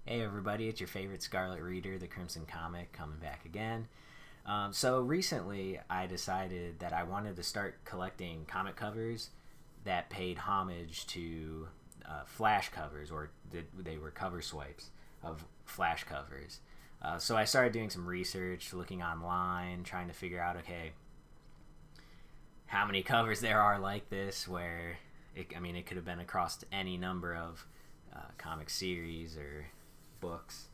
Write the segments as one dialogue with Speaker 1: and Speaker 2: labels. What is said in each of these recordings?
Speaker 1: Hey everybody, it's your favorite Scarlet Reader, the Crimson Comic, coming back again. So recently I decided that I wanted to start collecting comic covers that paid homage to Flash covers, or they were cover swipes of Flash covers. So I started doing some research, looking online, trying to figure out, okay, how many covers there are like this, where, it could have been across any number of comic series or books.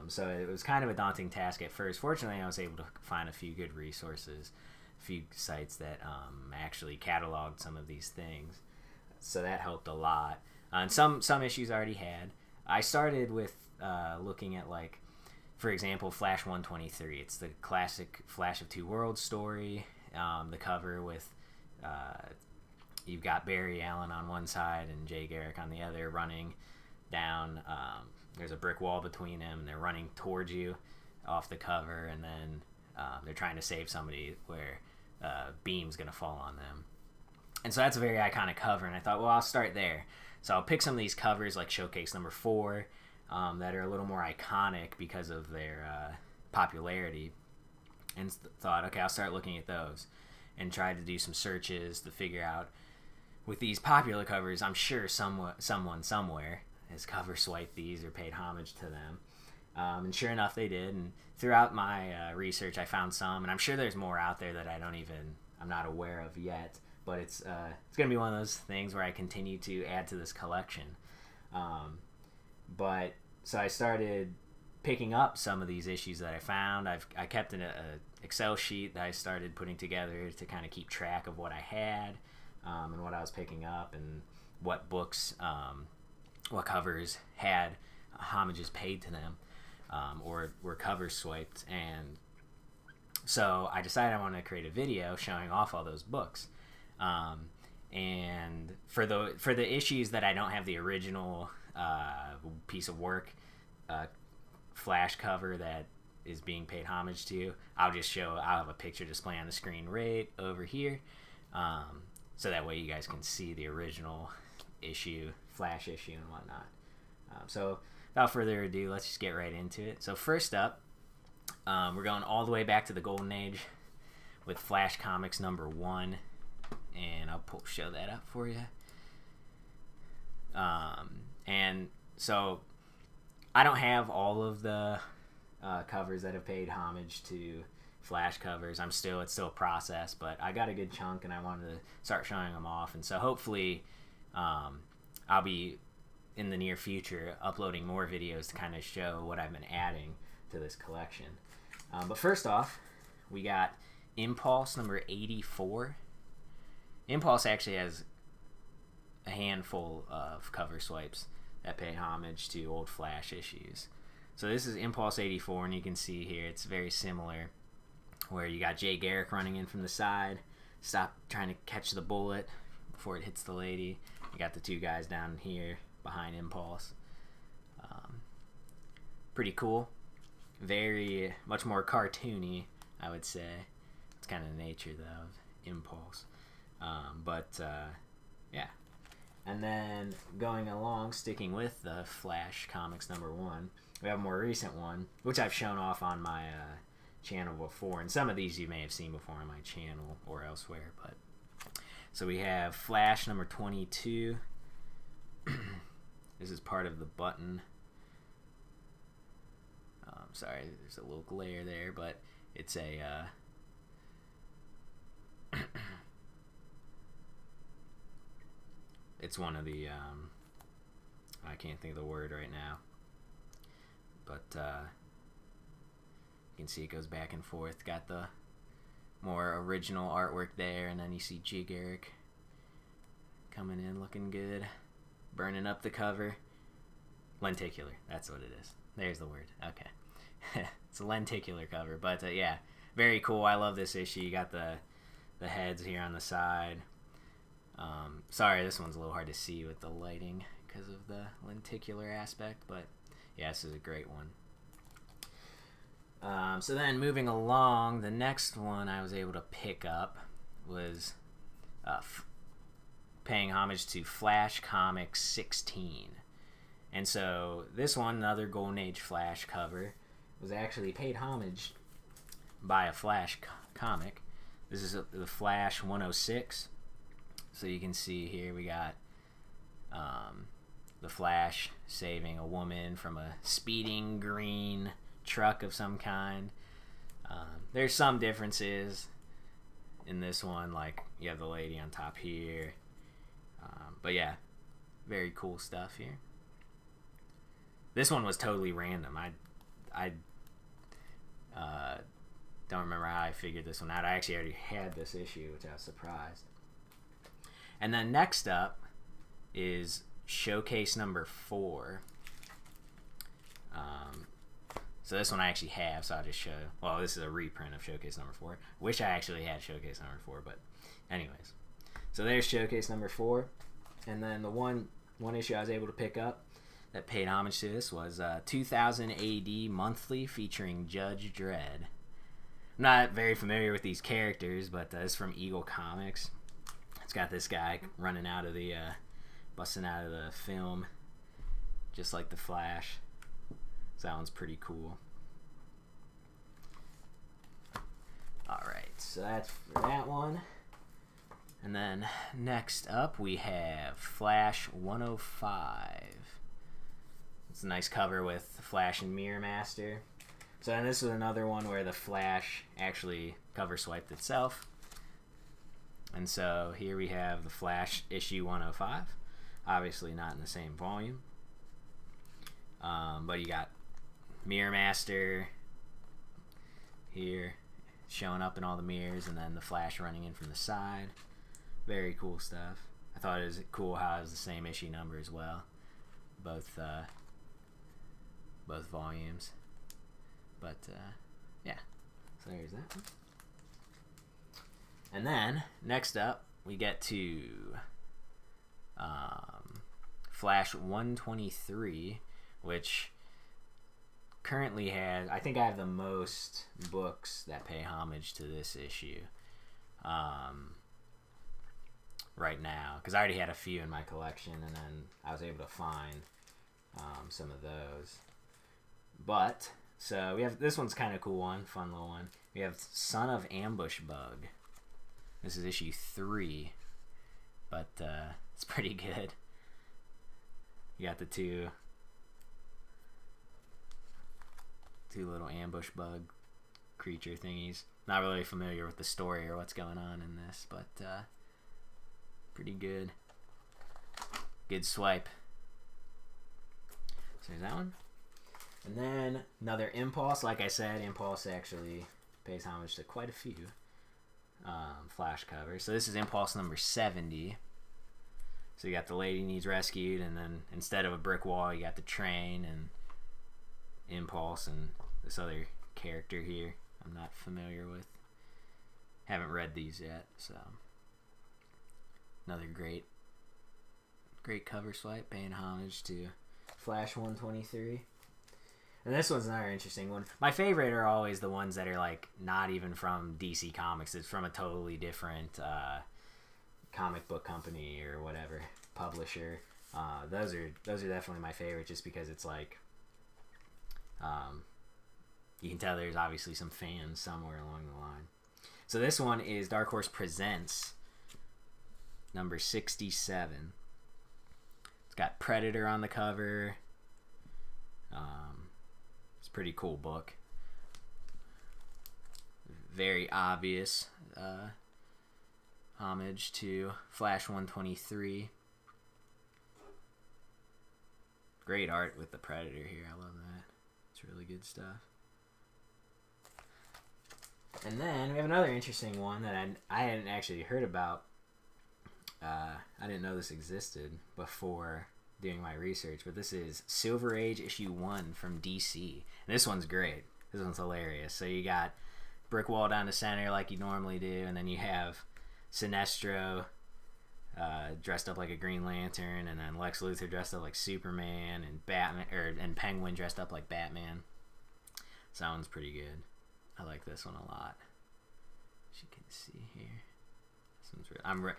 Speaker 1: So it was kind of a daunting task at first. Fortunately, I was able to find a few good resources, a few sites that actually cataloged some of these things. So that helped a lot. And some issues I already had. I started with looking at, like, for example, Flash 123. It's the classic Flash of Two Worlds story. The cover with you've got Barry Allen on one side and Jay Garrick on the other, running down. There's a brick wall between them, and they're running towards you off the cover, and then they're trying to save somebody where beam's going to fall on them. And so that's a very iconic cover, and I thought, well, I'll start there. So I'll pick some of these covers, like Showcase number 4, that are a little more iconic because of their popularity, and thought, okay, I'll start looking at those and try to do some searches to figure out, with these popular covers, I'm sure someone somewhere has cover swiped these or paid homage to them. And sure enough, they did. And throughout my research, I found some, and I'm sure there's more out there that I'm not aware of yet. But it's going to be one of those things where I continue to add to this collection. But so I started picking up some of these issues that I found. I kept an Excel sheet that I started putting together to kind of keep track of what I had, and what I was picking up, and what books, what covers had homages paid to them, or were covers swiped. And so I decided I wanted to create a video showing off all those books. And for the issues that I don't have the original piece of work Flash cover that is being paid homage to, I'll have a picture display on the screen right over here, so that way you guys can see the original issue, Flash issue, and whatnot. So without further ado, let's just get right into it. So first up, we're going all the way back to the Golden Age with Flash Comics number 1, and I'll show that up for you. And so I don't have all of the covers that have paid homage to Flash covers. It's still a process, but I got a good chunk, and I wanted to start showing them off. And so hopefully I'll be, in the near future, uploading more videos to kind of show what I've been adding to this collection. But first off, we got Impulse number 84. Impulse actually has a handful of cover swipes that pay homage to old Flash issues. So this is Impulse 84, and you can see here it's very similar, where you got Jay Garrick running in from the side, trying to catch the bullet before it hits the lady. You got the two guys down here behind Impulse. Pretty cool. Very much more cartoony, I would say. It's kind of the nature, though, of Impulse. Yeah. And then going along, sticking with the Flash Comics number 1, we have a more recent one, which I've shown off on my channel before, and some of these you may have seen before on my channel or elsewhere. But so we have Flash number 22. This is part of the button. Sorry, there's a little glare there, but it's a it's one of the I can't think of the word right now, but you can see it goes back and forth. Got the more original artwork there, and then you see Jay Garrick coming in looking good, burning up the cover. Lenticular, that's what it is. There's the word. Okay. It's a lenticular cover, but yeah, very cool. I love this issue. You got the heads here on the side. Sorry, this one's a little hard to see with the lighting because of the lenticular aspect, but yeah, this is a great one. So then moving along, the next one I was able to pick up was paying homage to Flash Comics 16. And so this one, another Golden Age Flash cover, was actually paid homage by a Flash comic. This is the Flash 106. So you can see here we got the Flash saving a woman from a speeding green truck of some kind. There's some differences in this one, like you have the lady on top here. But yeah, very cool stuff here. This one was totally random. I don't remember how I figured this one out. I actually already had this issue, which I was surprised. And then next up is Showcase number 4. So this one I actually have, so I'll just show. Well, this is a reprint of Showcase number 4. Wish I actually had Showcase number 4, but anyways. So there's Showcase number 4. And then the one issue I was able to pick up that paid homage to this was 2000 AD Monthly featuring Judge Dredd. I'm not very familiar with these characters, but it's from Eagle Comics. It's got this guy running out of the, busting out of the film, just like the Flash. So that one's pretty cool. Alright, so that's for that one. And then next up we have Flash 105. It's a nice cover with Flash and Mirror Master. So then this is another one where the Flash actually cover swiped itself. And so here we have the Flash issue 105. Obviously not in the same volume. But you got Mirror Master here showing up in all the mirrors, and then the Flash running in from the side. Very cool stuff. I thought it was cool how it was the same issue number as well. Both volumes. But yeah, so there's that one. And then next up we get to Flash 123, which currently has, I think I have the most books that pay homage to this issue right now, because I already had a few in my collection, and then I was able to find some of those. But so we have, this one's kind of cool one, fun little one. We have Son of Ambush Bug. This is issue 3, but it's pretty good. You got the two little ambush bug creature thingies. Not really familiar with the story or what's going on in this, but pretty good. Good swipe. So there's that one. And then another Impulse. Like I said, Impulse actually pays homage to quite a few Flash covers. So this is Impulse number 70. So you got the lady needs rescued, and then instead of a brick wall, you got the train and Impulse and this other character here I'm not familiar with. Haven't read these yet, so another great cover swipe paying homage to Flash 123. And this one's another interesting one. My favorite are always the ones that are like not even from DC Comics. It's from a totally different comic book company or whatever publisher. Those are definitely my favorite, just because it's like you can tell there's obviously some fans somewhere along the line. So this one is Dark Horse Presents number 67. It's got Predator on the cover. It's a pretty cool book. Very obvious homage to Flash 123. Great art with the Predator here. I love that. It's really good stuff. And then we have another interesting one that I hadn't actually heard about. I didn't know this existed before doing my research, but this is Silver Age issue 1 from DC. And this one's great. This one's hilarious. So you got brick wall down the center like you normally do, and then you have Sinestro dressed up like a Green Lantern, and then Lex Luthor dressed up like Superman, and Batman and Penguin dressed up like Batman. So that one's pretty good. I like this one a lot. As you can see here, this one's I'm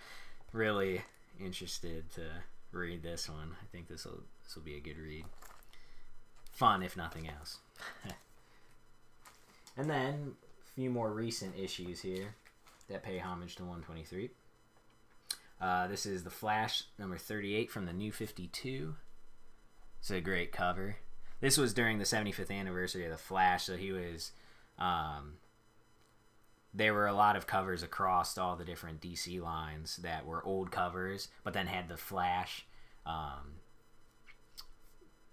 Speaker 1: really interested to read this one. I think this will be a good read. Fun, if nothing else. And then a few more recent issues here that pay homage to 123. This is the Flash number 38 from the New 52. It's a great cover. This was during the 75th anniversary of the Flash, so he was. There were a lot of covers across all the different DC lines that were old covers, but then had the Flash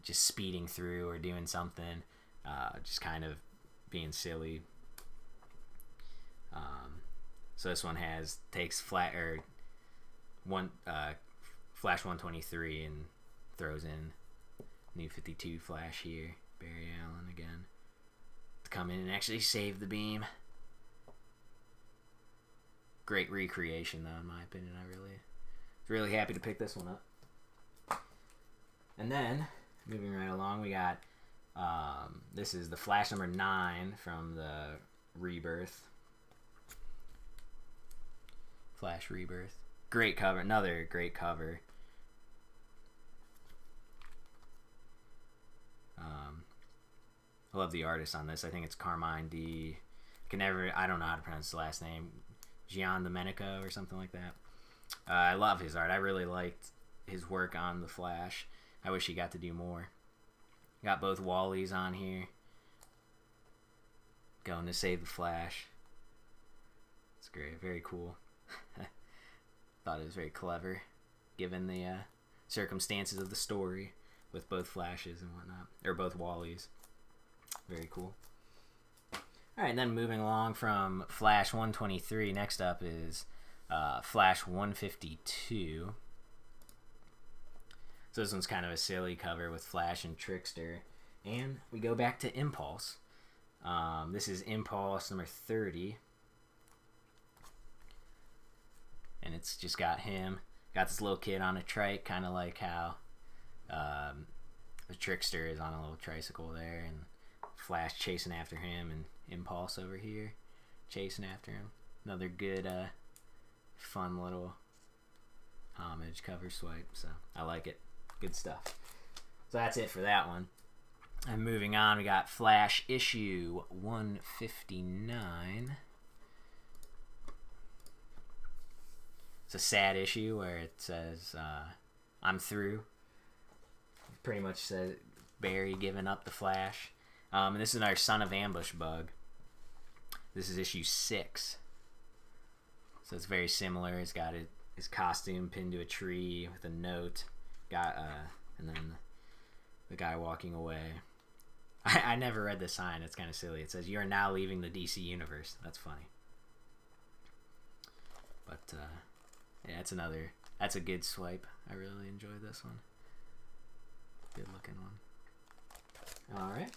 Speaker 1: just speeding through or doing something, just kind of being silly. So this one takes Flash 123 and throws in New 52 Flash here. Barry Allen again to come in and actually save the beam. Great recreation, though, in my opinion. I was really happy to pick this one up. And then, moving right along, we got this is the Flash number 9 from the Rebirth. Flash Rebirth. Great cover. Another great cover. I love the artist on this. I think it's Carmine D. I don't know how to pronounce his last name. Gian Domenico or something like that. I love his art. I really liked his work on the Flash. I wish he got to do more. Got both Wallies on here. Going to save the Flash. It's great. Very cool. Thought it was very clever, given the circumstances of the story with both Flashes and whatnot, or both Wallies. Very cool. Alright, and then moving along from Flash 123, next up is Flash 152. So this one's kind of a silly cover with Flash and Trickster. And we go back to Impulse. This is Impulse number 30. And it's just got him. Got this little kid on a trike, kind of like how the Trickster is on a little tricycle there. And Flash chasing after him, and Impulse over here chasing after him. Another good fun little homage cover swipe, so I like it. Good stuff. So that's it for that one. And moving on, we got Flash issue 159. It's a sad issue where it says I'm through. Pretty much says Barry giving up the Flash. And this is our Son of Ambush bug. This is issue 6. So it's very similar. It's got his costume pinned to a tree with a note. And then the guy walking away. I never read the sign. It's kind of silly. It says, "You are now leaving the DC universe." That's funny. But yeah, that's a good swipe. I really enjoyed this one. Good looking one. Alright.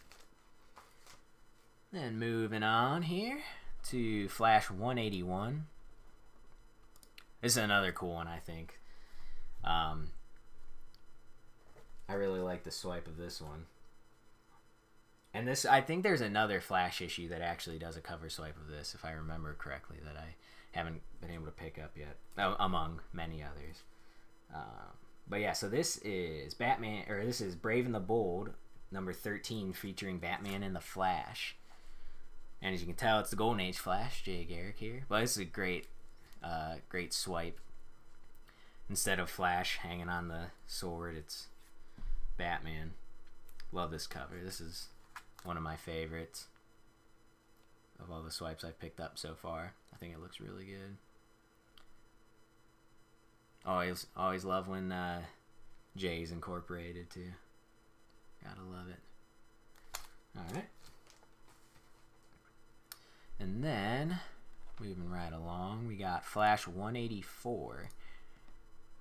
Speaker 1: Then moving on here to Flash 181. This is another cool one, I think. I really like the swipe of this one. And this, I think there's another Flash issue that actually does a cover swipe of this, if I remember correctly, that I haven't been able to pick up yet, among many others. But yeah, so this is this is Brave and the Bold, number 13, featuring Batman and the Flash. And as you can tell, it's the Golden Age Flash, Jay Garrick here. But this is a great swipe. Instead of Flash hanging on the sword, it's Batman. Love this cover. This is one of my favorites of all the swipes I've picked up so far. I think it looks really good. Always love when Jay's incorporated too. Gotta love it. Alright. And then, moving right along, we got Flash 184.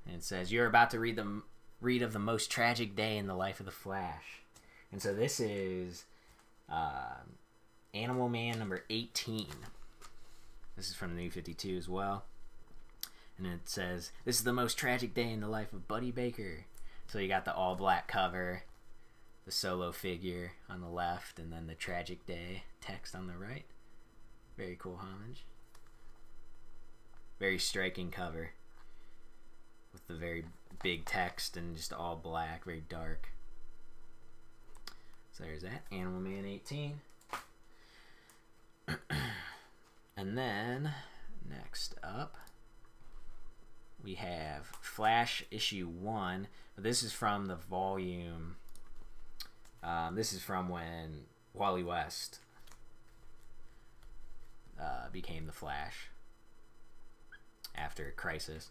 Speaker 1: And it says, "You're about to read of the most tragic day in the life of the Flash." And so this is Animal Man number 18. This is from the New 52 as well. And it says, "This is the most tragic day in the life of Buddy Baker." So you got the all-black cover, the solo figure on the left, and then the tragic day text on the right. Very cool homage. Very striking cover with the very big text and just all black, very dark. So there's that, Animal Man 18. And then next up we have Flash issue 1. This is from the volume. This is from when Wally West became the Flash after Crisis.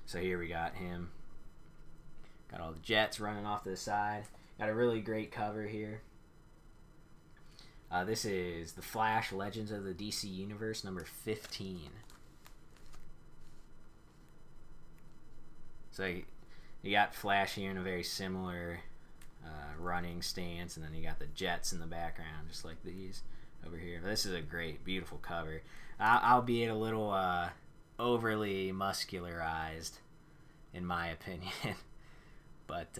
Speaker 1: So here we got him. Got all the jets running off to the side. Got a really great cover here. This is The Flash Legends of the DC Universe number 15. So you got Flash here in a very similar running stance, and then you got the jets in the background, just like these over here. But this is a great, beautiful cover. Albeit a little overly muscularized, in my opinion. But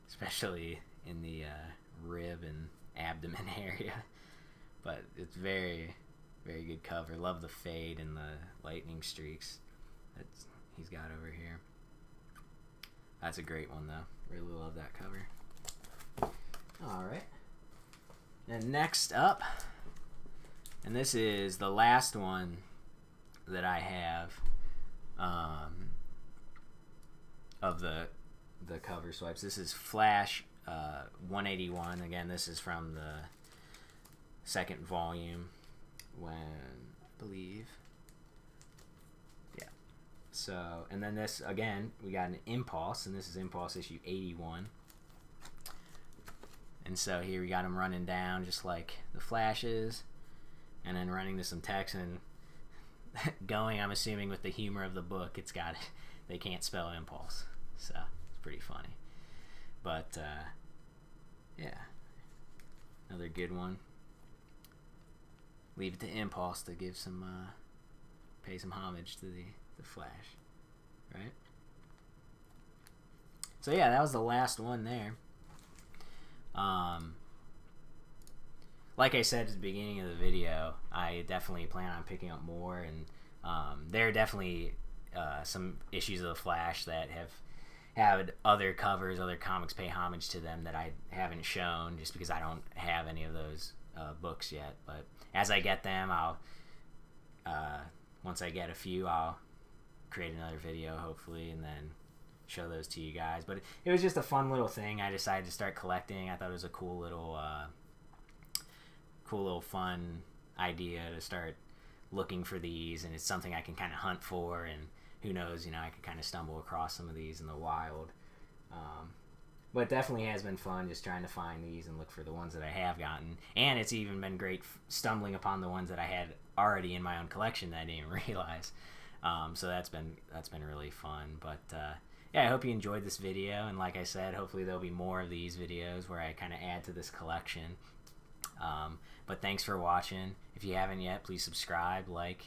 Speaker 1: especially in the rib and abdomen area. But it's very, very good cover. Love the fade and the lightning streaks that he's got over here. That's a great one though. Really love that cover. Alright. And next up, and this is the last one that I have of the cover swipes. This is Flash 181. Again, this is from the second volume when, I believe, yeah. So, and then this, again, we got an Impulse, and this is Impulse issue 81. And so here we got him running down just like the Flashes, and then running to some text and going, I'm assuming, with the humor of the book. It's got, they can't spell Impulse, so it's pretty funny. But yeah, another good one. Leave it to Impulse to give some pay some homage to the Flash, right? So yeah, that was the last one there. Like I said at the beginning of the video, I definitely plan on picking up more, and there are definitely some issues of the Flash that have had other covers, other comics pay homage to them that I haven't shown, just because I don't have any of those books yet. But as I get them, I'll once I get a few, I'll create another video hopefully, and then show those to you guys. But it was just a fun little thing. I decided to start collecting. I thought it was a cool little fun idea to start looking for these, and it's something I can kind of hunt for, and who knows, you know, I could kind of stumble across some of these in the wild. But it definitely has been fun just trying to find these and look for the ones that I have gotten, and it's even been great stumbling upon the ones that I had already in my own collection that I didn't even realize. So that's been really fun. But yeah, I hope you enjoyed this video, and like I said, hopefully there'll be more of these videos where I kind of add to this collection. But thanks for watching. If you haven't yet, please subscribe, like,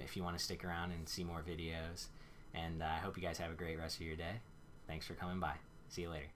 Speaker 1: if you want to stick around and see more videos. And I hope you guys have a great rest of your day. Thanks for coming by. See you later.